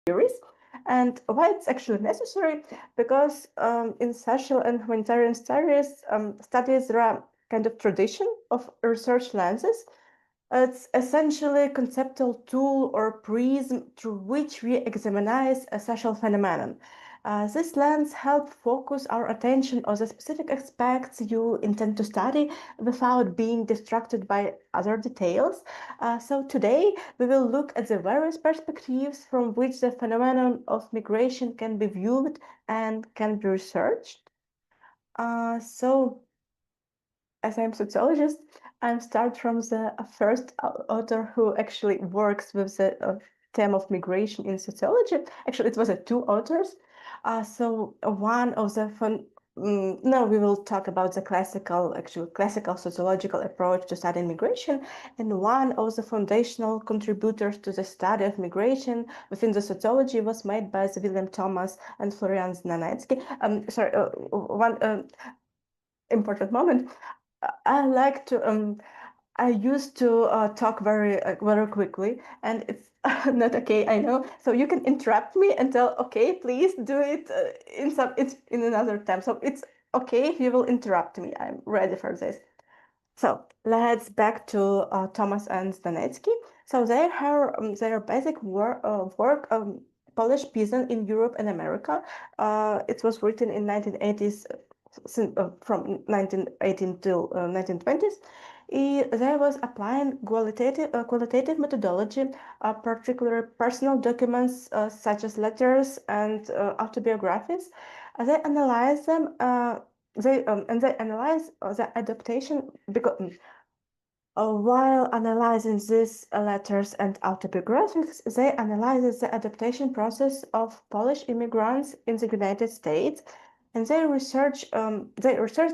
theories. And why it's actually necessary? Because in social and humanitarian studies, there are kind of tradition of research lenses. It's essentially a conceptual tool or prism through which we examine a social phenomenon. This lens helps focus our attention on the specific aspects you intend to study without being distracted by other details. So today we will look at the various perspectives from which the phenomenon of migration can be viewed and can be researched. So as I'm a sociologist, I'm start from the first author who actually works with the theme of migration in sociology. Actually, it was two authors. One of the no, we will talk about the classical sociological approach to study migration, and one of the foundational contributors to the study of migration within the sociology was made by William Thomas and Florian Znanetsky. One important moment. I like to I used to talk very quickly, and it's not okay. I know. So you can interrupt me and tell, okay, please do it it's in another time. So it's okay if you will interrupt me. I'm ready for this. So let's back to Thomas and Stanetsky. So their basic work Polish peasant in Europe and America. It was written in 1980s, from 1918 till 1920s. There was applying qualitative methodology, particularly personal documents such as letters and autobiographies. They analyze them. They analyze the adaptation because while analyzing these letters and autobiographies, they analyze the adaptation process of Polish immigrants in the United States, and their research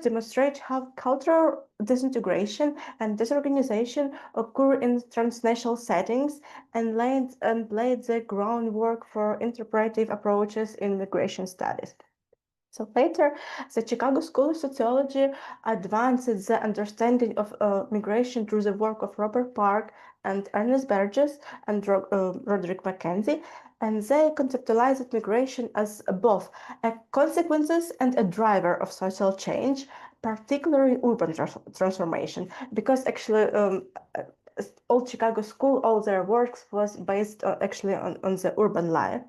demonstrates how cultural disintegration and disorganization occur in transnational settings, and laid the groundwork for interpretive approaches in migration studies. So later, the Chicago School of Sociology advanced the understanding of migration through the work of Robert Park and Ernest Burgess and Roderick Mackenzie, and they conceptualized migration as both a consequences and a driver of social change, particularly urban transformation, because actually all Chicago School, all their works was based actually on the urban life.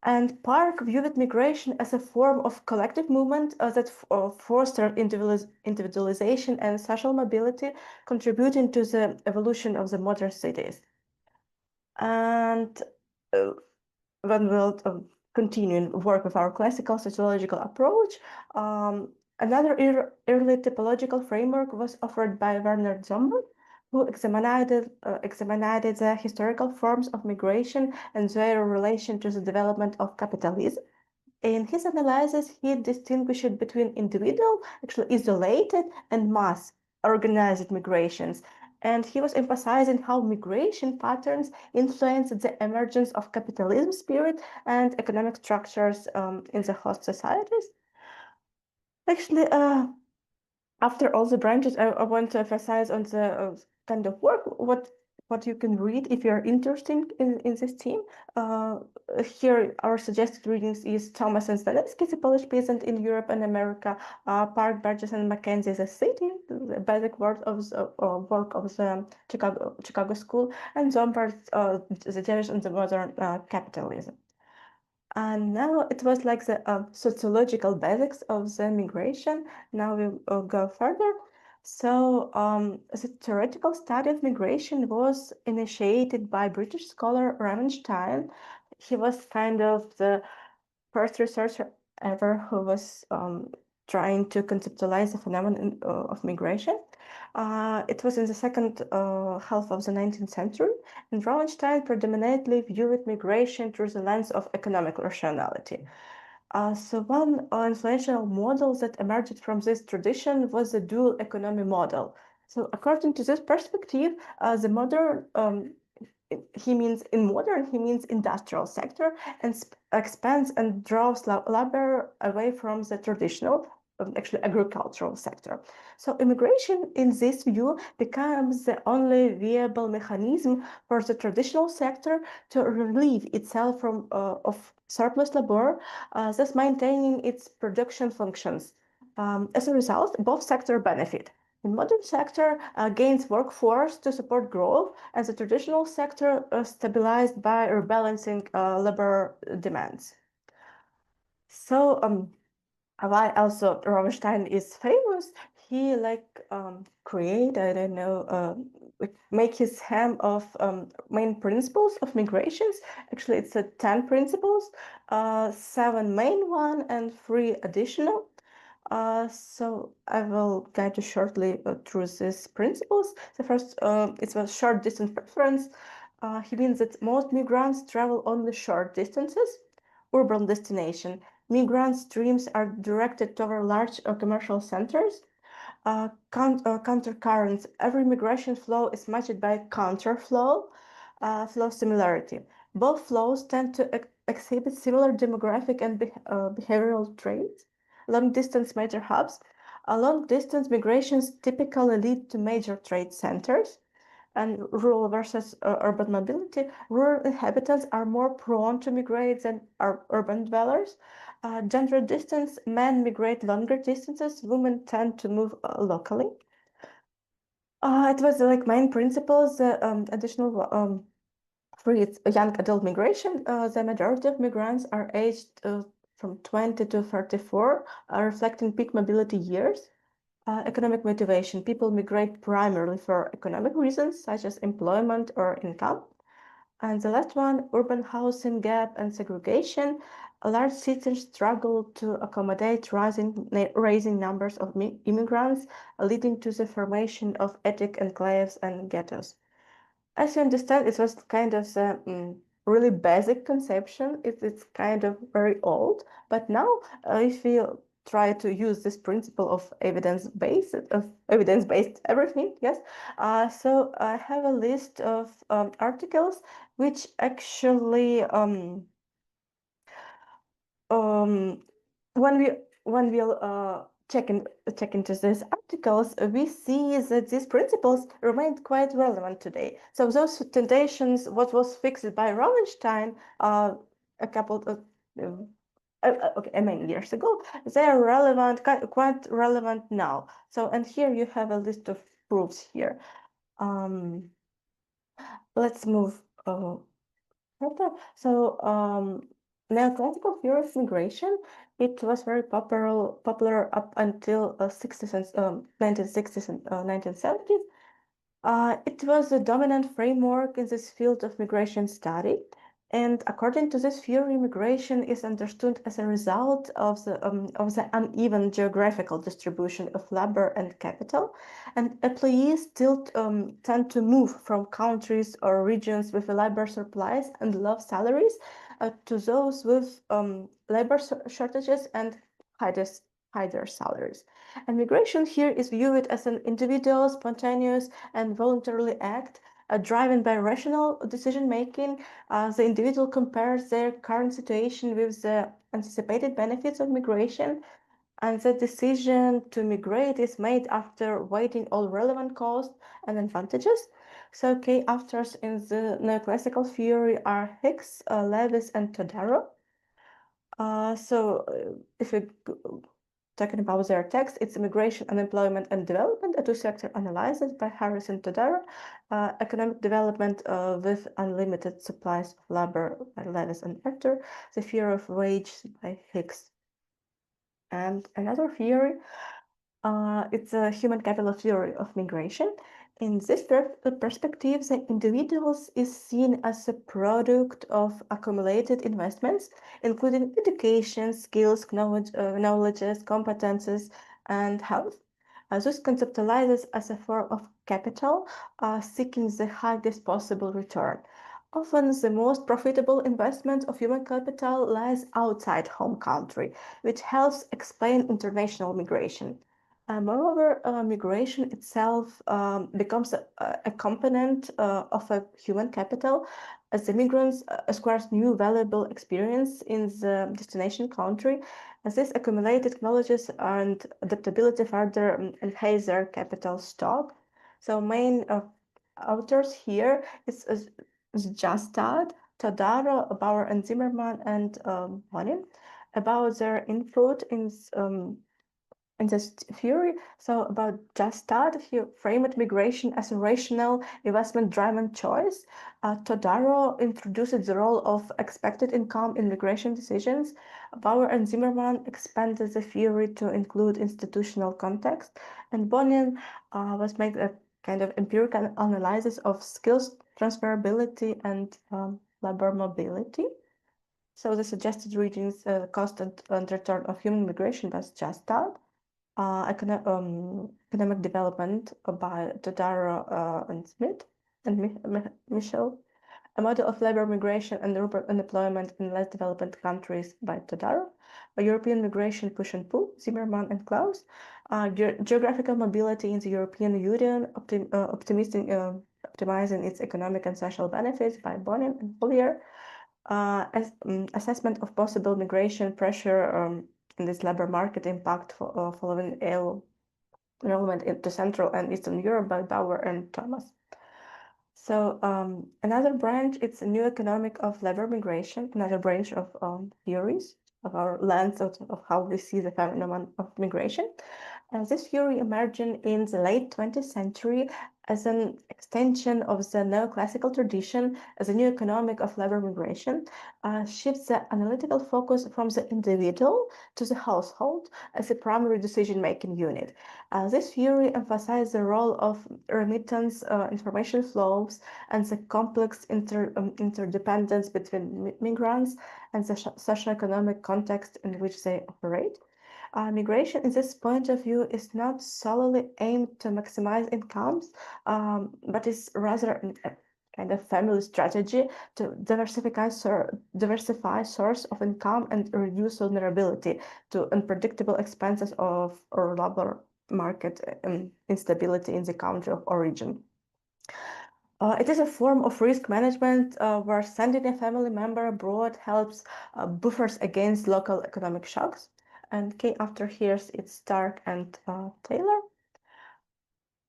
And Park viewed migration as a form of collective movement that fostered individualization and social mobility, contributing to the evolution of the modern cities. And when we'll continue work with our classical sociological approach, another early typological framework was offered by Werner Zomber, who examined the historical forms of migration and their relation to the development of capitalism. In his analysis, he distinguished between individual, actually isolated, and mass organized migrations. And he was emphasizing how migration patterns influenced the emergence of capitalism spirit and economic structures in the host societies. Actually, after all the branches, I want to emphasize on the kind of work what you can read if you're interested in this theme. Here, our suggested readings is Thomas and Stanetsky, The Polish Peasant in Europe and America, Park, Burgess, and Mackenzie, The City, the basic work of the Chicago School, and Zomber's The Jewish and the Modern Capitalism. And now it was like the sociological basics of the migration. Now we'll go further. So the theoretical study of migration was initiated by British scholar Ravenstein. He was kind of the first researcher ever who was trying to conceptualize the phenomenon of migration. It was in the second half of the 19th century, and Ravenstein predominantly viewed migration through the lens of economic rationality. So one influential model that emerged from this tradition was the dual economy model. So according to this perspective, the modern he means industrial sector and expands and draws labor away from the traditional actually agricultural sector. So immigration in this view becomes the only viable mechanism for the traditional sector to relieve itself from of surplus labor, thus maintaining its production functions. As a result, both sectors benefit. The modern sector gains workforce to support growth, and the traditional sector stabilized by rebalancing labor demands. So, why also Ravenstein is famous? He create, I don't know, make his hem of main principles of migrations. Actually, it's a 10 principles, 7 main one and 3 additional. So I will guide you shortly through these principles. The first, it's a short distance preference. He means that most migrants travel only short distances. Urban destination. Migrant streams are directed toward large commercial centers. Countercurrents. Every migration flow is matched by counterflow, flow similarity. Both flows tend to exhibit similar demographic and behavioral traits. Long distance major hubs. Long distance migrations typically lead to major trade centers. And rural versus urban mobility. Rural inhabitants are more prone to migrate than urban dwellers. Gender distance, men migrate longer distances, women tend to move locally. It was like main principles, additional for its young adult migration. The majority of migrants are aged from 20 to 34, reflecting peak mobility years. Economic motivation. People migrate primarily for economic reasons, such as employment or income. And the last one, urban housing gap and segregation. Large cities struggle to accommodate rising numbers of immigrants, leading to the formation of ethnic enclaves and ghettos. As you understand, it was kind of a really basic conception. It's kind of very old, but now if we try to use this principle of evidence-based everything, yes. So I have a list of articles which actually um, when we'll check into these articles, we see that these principles remain quite relevant today. So those temptations, what was fixed by Rosenstein a couple of many years ago, they are relevant, quite relevant now. So, and here you have a list of proofs here. Let's move further. So, neoclassical theory of migration, it was very popular up until 1960s and 1970s. It was the dominant framework in this field of migration study. And according to this theory, migration is understood as a result of the uneven geographical distribution of labor and capital. And employees still tend to move from countries or regions with labor supplies and low salaries to those with labor shortages and higher salaries. And migration here is viewed as an individual, spontaneous, and voluntarily act driven by rational decision making. The individual compares their current situation with the anticipated benefits of migration, and the decision to migrate is made after weighing all relevant costs and advantages. So key authors in the neoclassical theory are Hicks, Lewis, and Todaro. If we talking about their text, it's Immigration, Unemployment, and Development, a two-sector analysis by Harris and Todaro, Economic Development with Unlimited Supplies of Labor by Lewis and Hector, The Fear of Wage by Hicks. And another theory, it's a human capital theory of migration. In this perspective, the individuals is seen as a product of accumulated investments, including education, skills, knowledges, competences, and health. This conceptualizes as a form of capital, seeking the highest possible return. Often, the most profitable investment of human capital lies outside home country, which helps explain international migration. Moreover, migration itself becomes a component of a human capital as the migrants acquires new valuable experience in the destination country, as this accumulated knowledges and adaptability further enhance their capital stock. So main authors here is Justad, Todaro, Bauer and Zimmerman, and Honin about their input in this theory. So about just that, he framed migration as a rational investment-driven choice. Todaro introduced the role of expected income in migration decisions. Bauer and Zimmerman expanded the theory to include institutional context, and Bonin was made a kind of empirical analysis of skills transferability and labor mobility. So the suggested readings, cost and return of human migration was just that. Economic development by Todaro and Smith and Michel, a model of labor migration and urban unemployment in less developed countries by Todaro, a European migration push and pull, Zimmerman and Klaus, geographical mobility in the European Union, optimizing its economic and social benefits by Bonin and Collier, assessment of possible migration pressure in this labor market impact following enrollment into Central and Eastern Europe by Bauer and Thomas. So another branch, it's a new economic of labor migration, another branch of theories of our lens of how we see the phenomenon of migration. And this theory emerging in the late 20th century as an extension of the neoclassical tradition as a new economic of labor migration, shifts the analytical focus from the individual to the household as a primary decision-making unit. This theory emphasizes the role of remittance, information flows, and the complex interdependence between migrants and the socioeconomic context in which they operate. Migration, in this point of view, is not solely aimed to maximize incomes, but is rather a kind of family strategy to diversify source of income and reduce vulnerability to unpredictable expenses of or labor market instability in the country of origin. It is a form of risk management where sending a family member abroad helps buffers against local economic shocks. And K after here it's Stark and Taylor.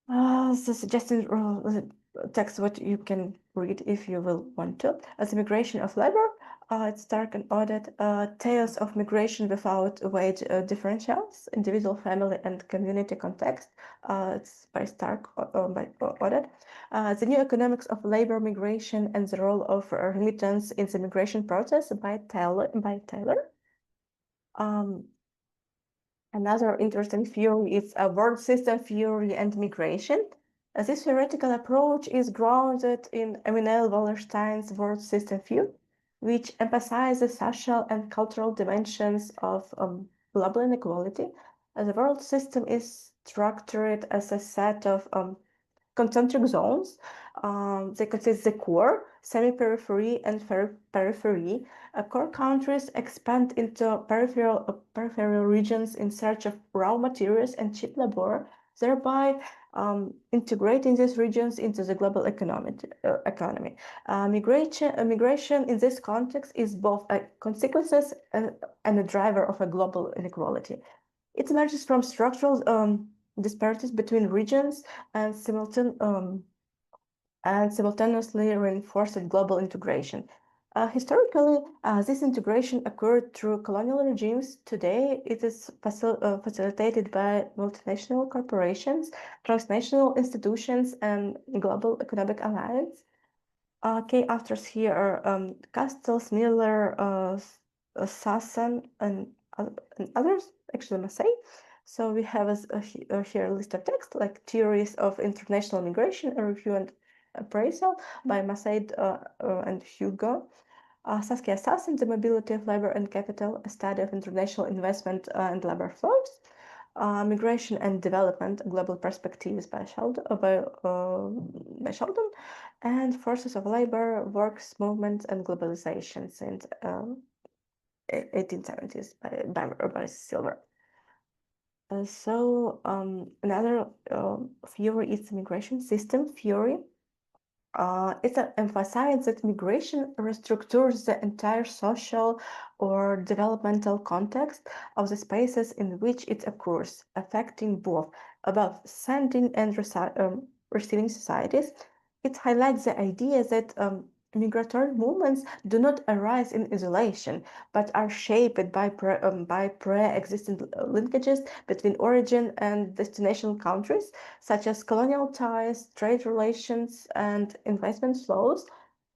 The suggested text what you can read if you will want to. As migration of labor, it's Stark and Audit, tales of migration without wage differentials, individual, family, and community context. It's by Stark, by Audit. The new economics of labor migration and the role of remittance in the migration process by Taylor. Another interesting theory is a world system theory and migration. This theoretical approach is grounded in Emmanuel Wallerstein's world system view, which emphasizes social and cultural dimensions of global inequality. The world system is structured as a set of concentric zones. They consist the core, semi-periphery, and periphery. Core countries expand into peripheral regions in search of raw materials and cheap labor, thereby integrating these regions into the global economy. Migration in this context is both a consequence and a driver of a global inequality. It emerges from structural disparities between regions and simultaneously reinforced global integration. Historically, this integration occurred through colonial regimes. Today, it is facilitated by multinational corporations, transnational institutions, and global economic alliance. Key authors here are Castells, Miller, Sasson, and others, actually Massey. So we have here a list of texts like Theories of International Migration, a Review and Appraisal by Massey and Hugo. Saskia Sasson, The Mobility of Labor and Capital, a Study of International Investment and Labor Flows. Migration and Development, Global Perspectives by Sheldon, and Forces of Labor, Works, Movements, and Globalization since 1870s by Silver. Another theory is migration system theory. It emphasizes that migration restructures the entire social or developmental context of the spaces in which it occurs, affecting both sending and receiving societies. It highlights the idea that migratory movements do not arise in isolation, but are shaped by pre-existing linkages between origin and destination countries, such as colonial ties, trade relations, and investment flows.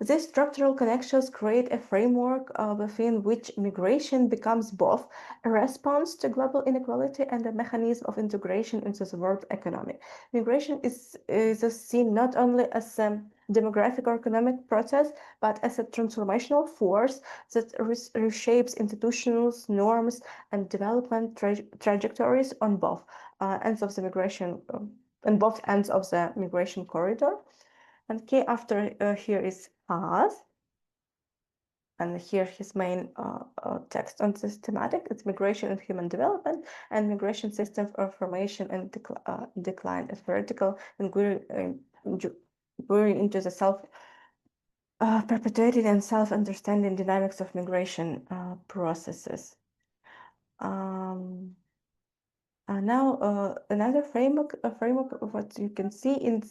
These structural connections create a framework within which migration becomes both a response to global inequality and a mechanism of integration into the world economy. Migration is seen not only as a demographic or economic process, but as a transformational force that reshapes institutions, norms, and development trajectories on both ends of the migration on both ends of the migration corridor. And key after here is Haas, and here his main text on this thematic. It's migration and human development and migration systems of formation and decline as vertical and going into the self perpetuating and self-understanding dynamics of migration processes. Now another framework of what you can see in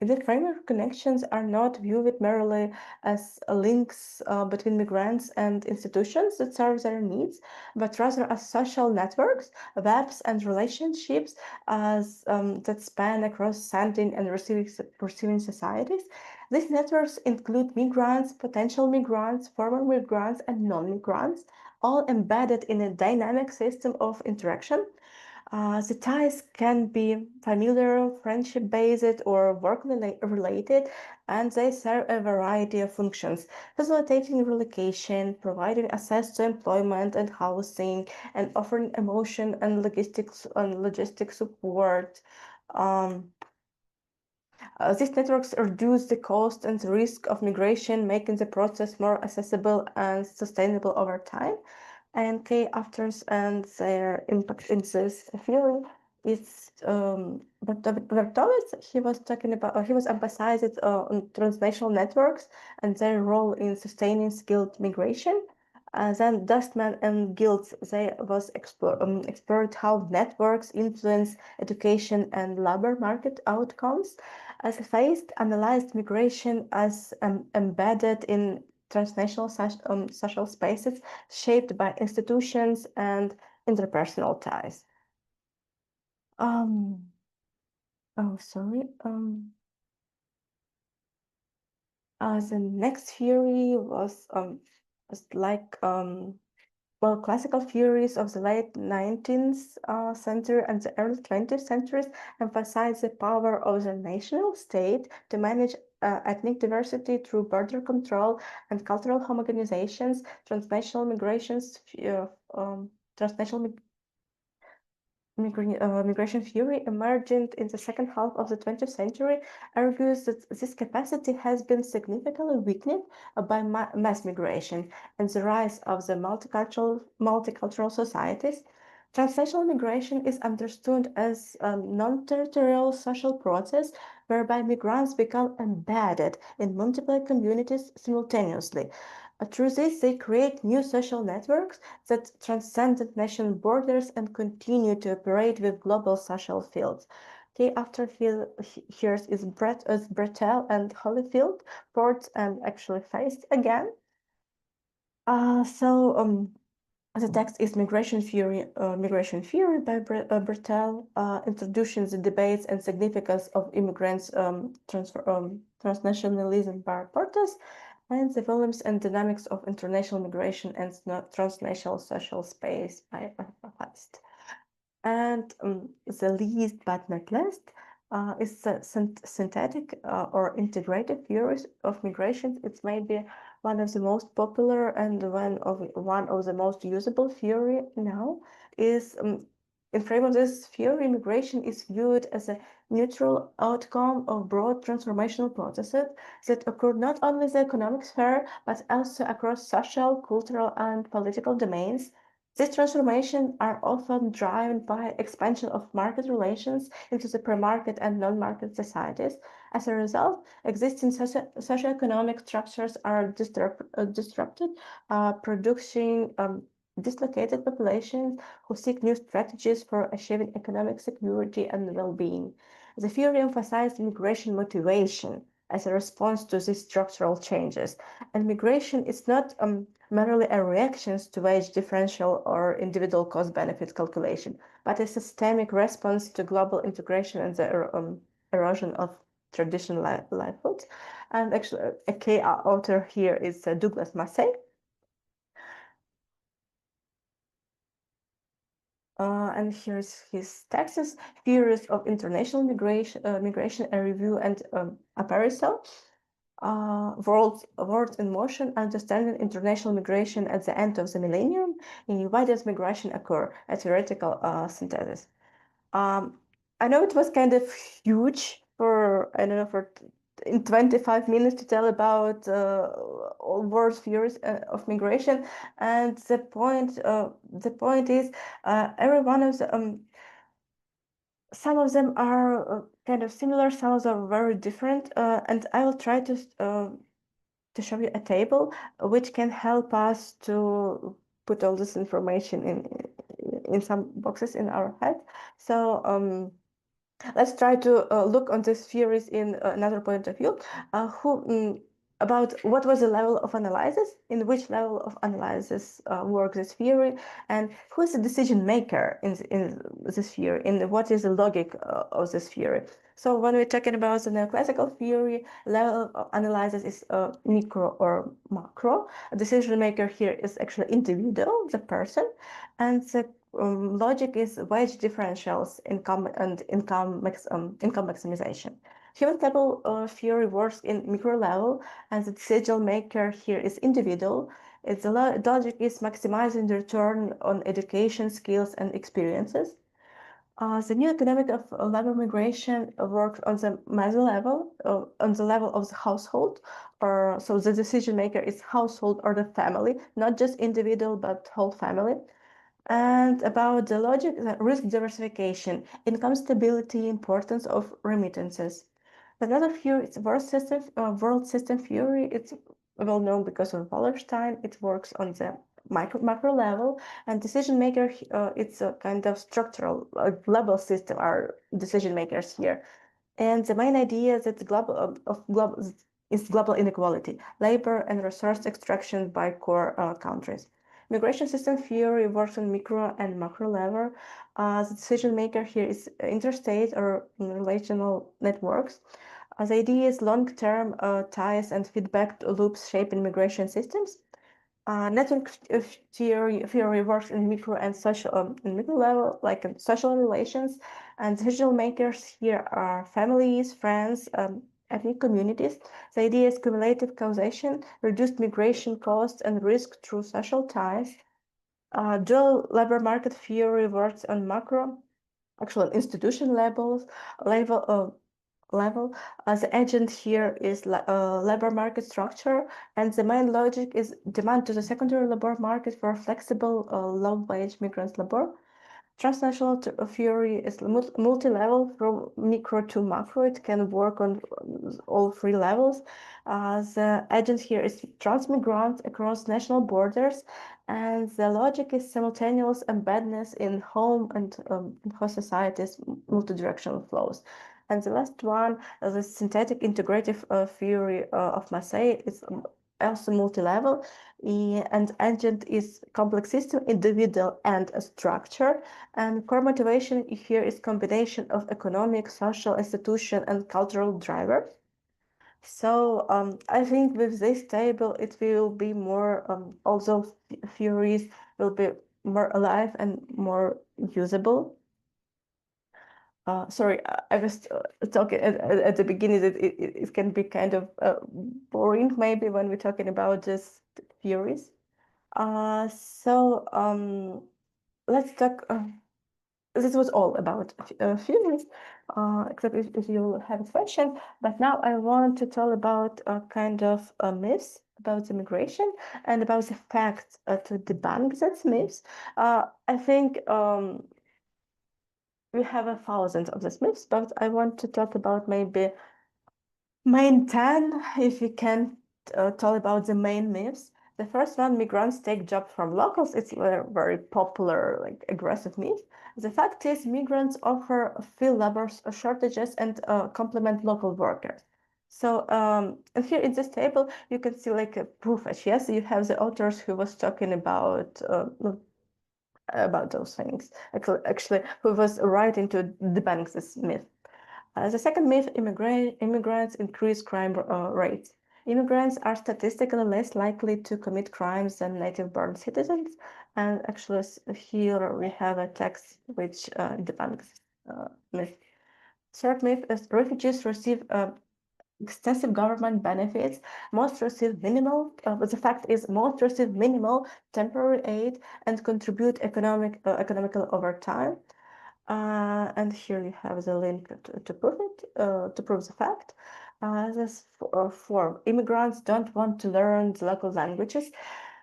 the framework connections are not viewed merely as links between migrants and institutions that serve their needs, but rather as social networks, webs, and relationships that span across sending and receiving societies. These networks include migrants, potential migrants, former migrants, and non-migrants, all embedded in a dynamic system of interaction. The ties can be familiar, friendship-based, or work-related, and they serve a variety of functions, facilitating relocation, providing access to employment and housing, and offering emotion and logistic support. Um, these networks reduce the cost and the risk of migration, making the process more accessible and sustainable over time. And key actors and their impact in this field is Bertowitz. He was talking about, he was emphasizing on transnational networks and their role in sustaining skilled migration. Then Dustman and Guilds, they was explored how networks influence education and labor market outcomes. As Feist analyzed migration as embedded in transnational social spaces shaped by institutions and interpersonal ties. Um, oh, sorry. The next theory was like well, classical theories of the late 19th century and the early 20th centuries emphasize the power of the national state to manage ethnic diversity through border control and cultural homogenizations, transnational migrations, transnational migration theory emerging in the second half of the 20th century argues that this capacity has been significantly weakened by mass migration and the rise of the multicultural societies. Transnational migration is understood as a non-territorial social process whereby migrants become embedded in multiple communities simultaneously. Through this, they create new social networks that transcend national borders and continue to operate with global social fields. Okay, after here's is Bretel and Holyfield, Ports and actually faced again. The text is Migration Theory by Bertel, introducing the debates and significance of immigrants' transnationalism by Portas, and the volumes and dynamics of international migration and transnational social space by Feist. And the least but not least is the synthetic or integrated theories of migration. It's maybe one of the most popular and one of the most usable theory now. Is in frame of this theory, migration is viewed as a neutral outcome of broad transformational processes that occur not only in the economic sphere but also across social, cultural, and political domains. These transformations are often driven by expansion of market relations into the pre-market and non-market societies. As a result, existing socioeconomic structures are disrupted, producing dislocated populations who seek new strategies for achieving economic security and well-being. The theory emphasized migration motivation as a response to these structural changes. And migration is not merely a reaction to wage differential or individual cost-benefit calculation, but a systemic response to global integration and the erosion of traditional livelihoods. And actually, a key author here is Douglas Massey. And here's his texts: Theories of International Migration, a Review, and Appraisal. World in Motion, Understanding International Migration at the End of the Millennium. Why does migration occur? A theoretical synthesis. I know it was kind of huge for, I don't know, for in 25 minutes to tell about all world theories of migration. And the point is, every one of the some of them are kind of similar, some of them are very different, and I will try to show you a table which can help us to put all this information in some boxes in our head. So let's try to look on these theories in another point of view. About what was the level of analysis, in which level of analysis works this theory, and who is the decision maker in this theory, and what is the logic of this theory. So when we're talking about the neoclassical theory, level of analysis is micro or macro. A decision maker here is actually individual, the person, and the logic is wage differentials, income and income maximization. Human capital theory works in micro level, and the decision maker here is individual. The logic is maximizing the return on education, skills, and experiences. The new economic of labor migration works on the meso level, on the level of the household, or so the decision maker is household or the family, not just individual but whole family. And about the logic, the risk diversification, income stability, importance of remittances. Another theory is world system theory. It's well known because of Wallerstein. It works on the macro level, and decision maker. It's a kind of structural global system. Are decision makers here, and the main idea is that the global is global inequality, labor and resource extraction by core countries. Migration system theory works on micro and macro level. The decision maker here is interstate or relational networks. The idea is long-term ties and feedback loops shaping migration systems. Network theory works in micro and social in micro level, like in social relations, and decision makers here are families, friends, ethnic communities. The idea is cumulative causation, reduced migration costs and risk through social ties. Dual labor market theory works on macro, actual institution level. The agent here is labor market structure, and the main logic is demand to the secondary labor market for flexible, low-wage migrant labor. Transnational theory is multi-level from micro to macro. It can work on all three levels. The agent here is transmigrant across national borders, and the logic is simultaneous embeddedness in home and host societies, multidirectional flows. And the last one, the synthetic integrative theory of Massey, is also multi-level, and agent is complex system, individual, and a structure. And core motivation here is combination of economic, social, institution, and cultural drivers. So I think with this table, it will be more, all those theories will be more alive and more usable. Sorry, I was talking at the beginning that it can be kind of boring maybe when we're talking about just theories. So let's talk. this was all about feelings, except if you have a question. But now I want to tell about kind of myths about immigration and about the facts to debunk that myths. I think we have a thousand of these myths, but I want to talk about maybe main 10, if we can talk about the main myths. The first one, migrants take jobs from locals. It's a very popular, like aggressive myth. The fact is, migrants offer field labor shortages and complement local workers. So, and here in this table, you can see like a proof. Yes, you have the authors who was talking about those things. Actually, who was writing to debunk this myth. The second myth, immigrants increase crime rates. Immigrants are statistically less likely to commit crimes than native-born citizens. And actually, here we have a text which debunks myth. Third myth is refugees receive extensive government benefits. Most receive minimal, but the fact is most receive minimal temporary aid and contribute economical over time. And here you have the link to prove it, to prove the fact. This for immigrants don't want to learn the local languages.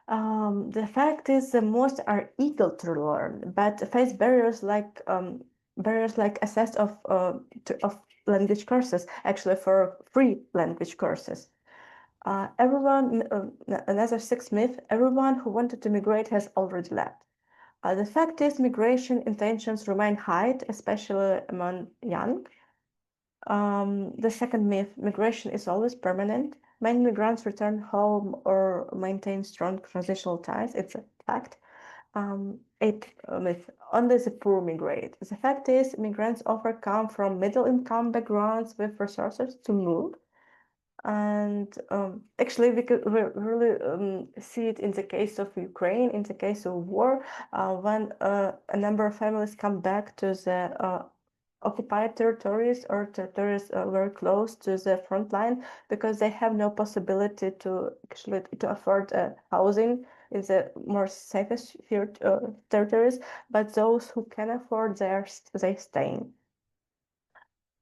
The fact is, the most are eager to learn, but face barriers like access of language courses, actually for free language courses. Another sixth myth: everyone who wanted to migrate has already left. The fact is, migration intentions remain high, especially among young. The second myth, migration is always permanent. Many migrants return home or maintain strong transitional ties. It's a fact. Eighth myth, only the poor migrate. The fact is, migrants often come from middle-income backgrounds with resources to move. And actually, we could really see it in the case of Ukraine, in the case of war, when a number of families come back to the occupied territories or territories very close to the front line because they have no possibility to actually to afford housing in the more safest territories, but those who can afford, they staying.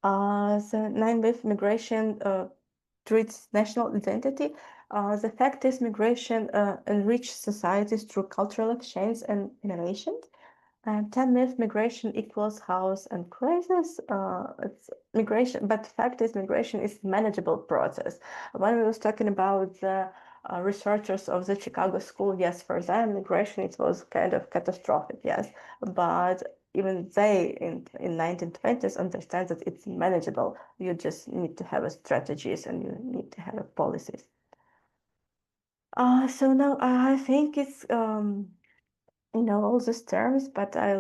The nine with migration treats national identity. The fact is, migration enriches societies through cultural exchange and innovation. And 10 myth migration equals house and crisis. It's migration, but fact is, migration is manageable process. When we was talking about the researchers of the Chicago school, yes, for them, migration it was kind of catastrophic, yes, but even they in 1920s understand that it's manageable. You just need to have a strategies and you need to have a policies. So now I think it's all these terms, but I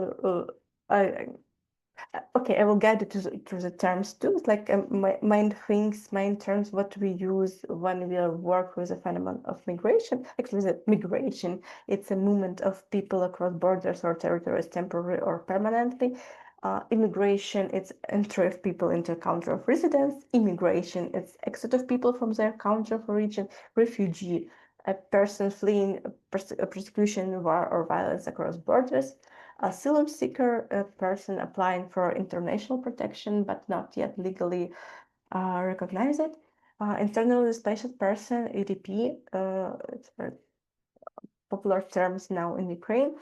okay, I will guide you to the terms too. It's like main things, main terms, what we use when we work with the phenomenon of migration. Actually, the migration, it's a movement of people across borders or territories, temporarily or permanently. Immigration, it's entry of people into a country of residence. Immigration, it's exit of people from their country of origin. Refugee, a person fleeing persecution, war, or violence across borders. Asylum seeker, a person applying for international protection but not yet legally recognized. Internally displaced person, EDP, it's very popular terms now in Ukraine.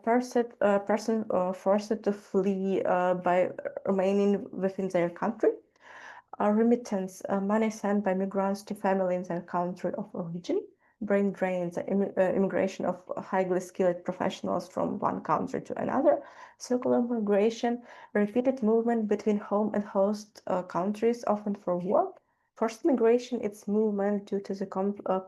Person forced to flee by remaining within their country. Remittance, money sent by migrants to family in their country of origin. Brain drains, immigration of highly skilled professionals from one country to another. Circular migration, repeated movement between home and host countries, often for work. Forced migration, it's movement due to the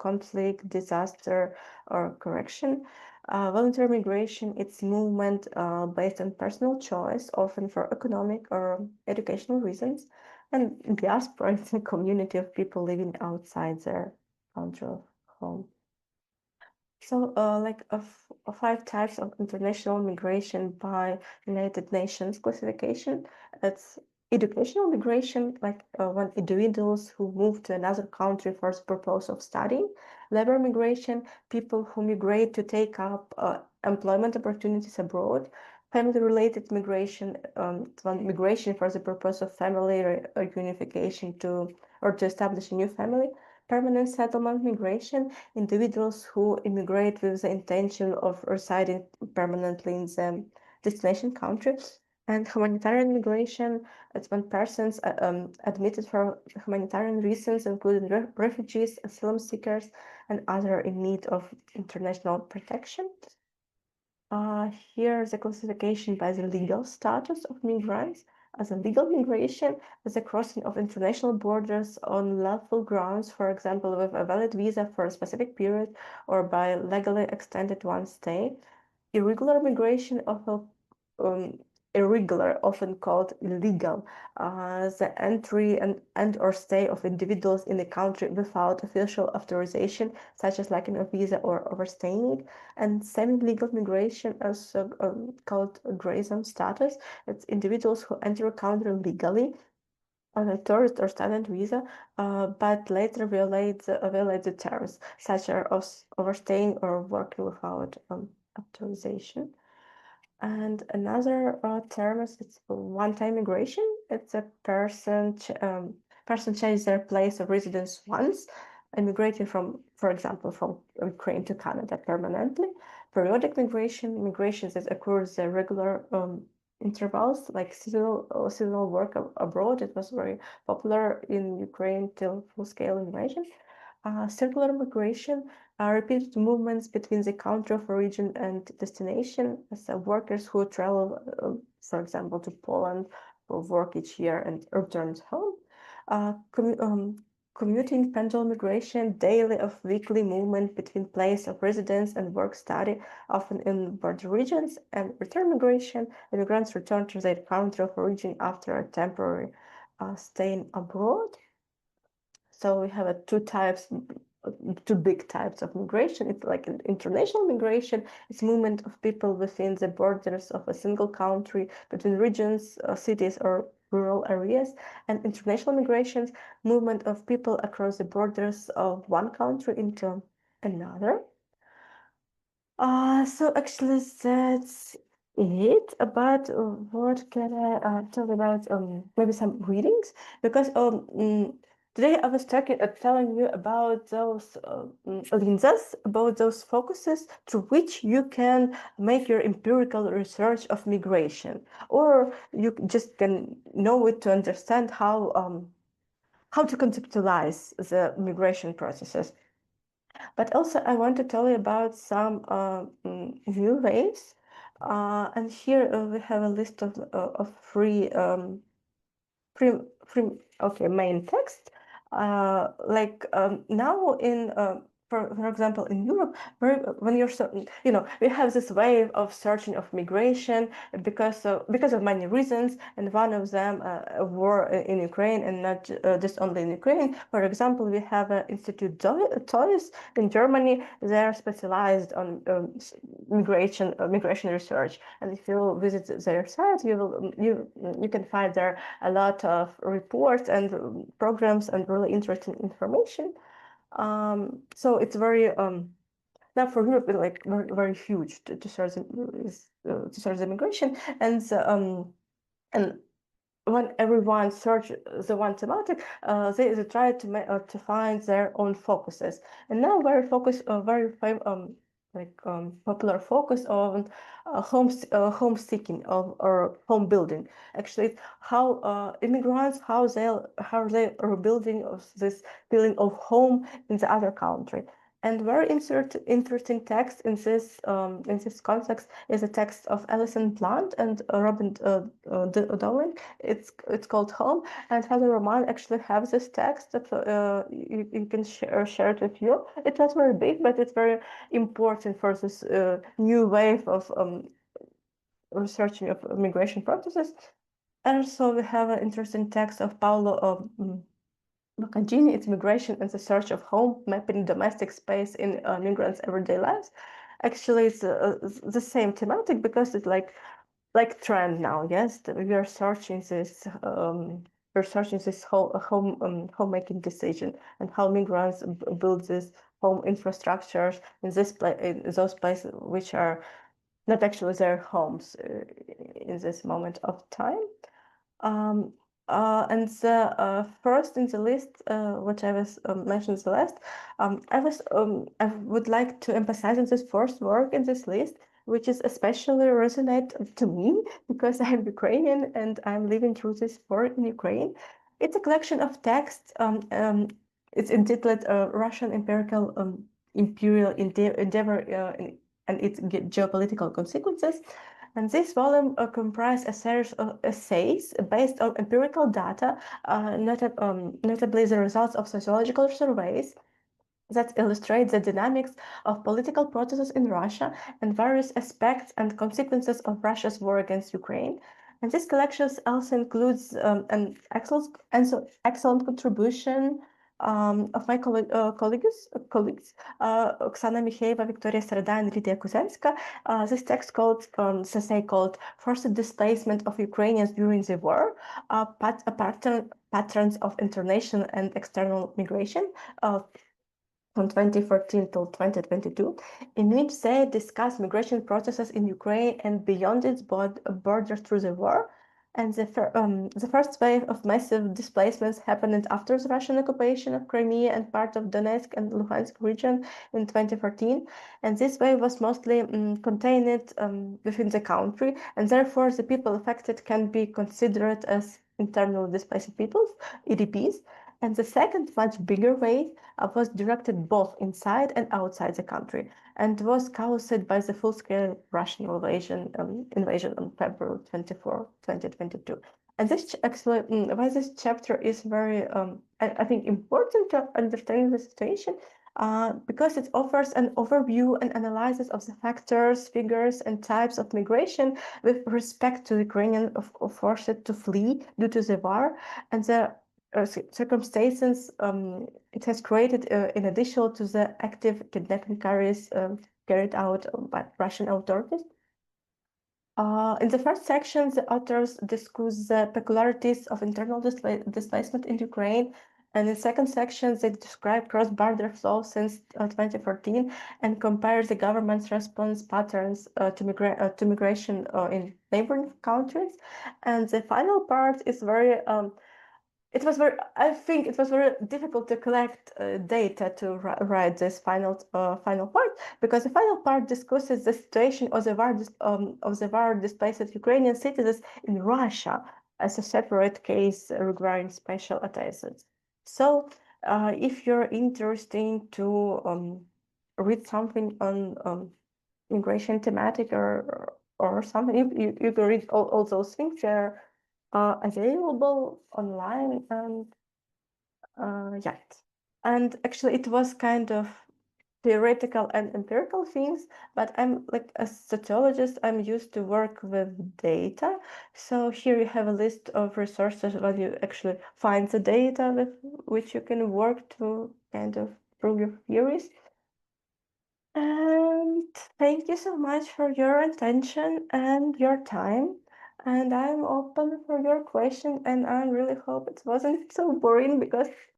conflict, disaster, or correction. Voluntary migration, it's movement based on personal choice, often for economic or educational reasons. And diaspora is a community of people living outside their country of home. So, like five types of international migration by United Nations classification. It's educational migration, like when individuals who move to another country for the purpose of studying. Labor migration, people who migrate to take up employment opportunities abroad. family-related migration, migration for the purpose of family reunification or to establish a new family. Permanent settlement migration, individuals who immigrate with the intention of residing permanently in the destination country. And humanitarian migration, it's when persons admitted for humanitarian reasons, including refugees, asylum seekers, and other in need of international protection. Here, the classification by the legal status of migrants as a legal migration is a crossing of international borders on lawful grounds, for example, with a valid visa for a specific period or by legally extended one stay. Irregular migration of um, irregular, often called illegal, the entry and or stay of individuals in the country without official authorization, such as lacking a visa or overstaying, and semi-legal migration, also called gray zone status. It's individuals who enter a country legally on a tourist or student visa, but later violate the terms, such as overstaying or working without authorization. And another term is it's one-time migration. It's a person changes their place of residence once, immigrating from, for example, from Ukraine to Canada permanently. Periodic migrations that occurs at regular intervals, like seasonal work abroad. It was very popular in Ukraine till full-scale invasion. Circular migration are repeated movements between the country of origin and destination. So workers who travel, for example, to Poland for work each year and return home. Commuting pendulum migration, daily of weekly movement between place of residence and work study, often in border regions. And return migration, immigrants return to their country of origin after a temporary staying abroad. So we have two big types of migration. It's like an international migration. It's movement of people within the borders of a single country, between regions, cities, or rural areas. And international migrations, movement of people across the borders of one country into another. So actually that's it. But what can I tell about maybe some readings? Because today I was telling you about those lenses, about those focuses through which you can make your empirical research of migration, or you just can know it to understand how to conceptualize the migration processes. But also, I want to tell you about some new ways. And here we have a list of free, free, okay, main text. Like now for example, in Europe, when you're we have this wave of searching of migration because of many reasons, and one of them a war in Ukraine, and not just only in Ukraine. For example, we have Institute Toys in Germany. They are specialized on migration research, and if you visit their site, you can find there a lot of reports and programs and really interesting information. So it's very now for Europe, it's like very, very huge to search the migration, and when everyone search the one thematic, they try to find their own focuses. And now very focus, popular focus on home seeking or home building. Actually, how immigrants how they are building of this feeling of home in the other country. And very interesting text in this context is a text of Alison Blunt and Robin Dowling. It's called Home, and Heather Roman actually has this text that you can share it with you. It was very big, but it's very important for this new wave of researching of migration processes. And so we have an interesting text of Paolo Boccaccini, it's migration and the search of home, mapping domestic space in migrants' everyday lives. Actually, it's the same thematic because it's like trend now. Yes, we are searching this. We're searching this homemaking decision and how migrants build this home infrastructures in those places which are not actually their homes in this moment of time. Um, and the first in the list, which I was mentioned the last, I would like to emphasize on this first work in this list, which is especially resonate to me because I'm Ukrainian and I'm living through this war in Ukraine. It's a collection of texts. It's entitled Russian Imperial Endeavor and its geopolitical consequences. And this volume comprised a series of essays based on empirical data, notably the results of sociological surveys that illustrate the dynamics of political processes in Russia and various aspects and consequences of Russia's war against Ukraine. And this collection also includes an excellent contribution of my colleagues Oksana Mikheeva, Victoria Sereda, and Lydia Kuzelska. This text called, essay called Forced Displacement of Ukrainians During the War, Patterns of International and External Migration, from 2014 till 2022, in which they discuss migration processes in Ukraine and beyond its border through the war. And the first wave of massive displacements happened after the Russian occupation of Crimea and part of Donetsk and Luhansk region in 2014. And this wave was mostly contained within the country, and therefore the people affected can be considered as internally displaced peoples, EDPs. And the second, much bigger wave was directed both inside and outside the country and was caused by the full-scale Russian invasion on February 24, 2022. And this actually, why this chapter is very, I think, important to understanding the situation, because it offers an overview and analysis of the factors, figures, and types of migration with respect to Ukrainian forced to flee due to the war and the circumstances it has created in addition to the active kidnapping carried out by Russian authorities. In the first section, the authors discuss the peculiarities of internal displacement in Ukraine. And in the second section, they describe cross-border flow since 2014 and compare the government's response patterns to migration in neighboring countries. And the final part is very I think it was very difficult to collect data to write this final part, because the final part discusses the situation of the war displaced Ukrainian citizens in Russia as a separate case requiring special attention. So, if you're interested to read something on migration thematic or something, you can read all those things. They're available online and yeah. And actually it was kind of theoretical and empirical things, but I'm like a sociologist, I'm used to work with data. So here you have a list of resources where you actually find the data with which you can work to kind of prove your theories. And thank you so much for your attention and your time. And I'm open for your question, and I really hope it wasn't so boring because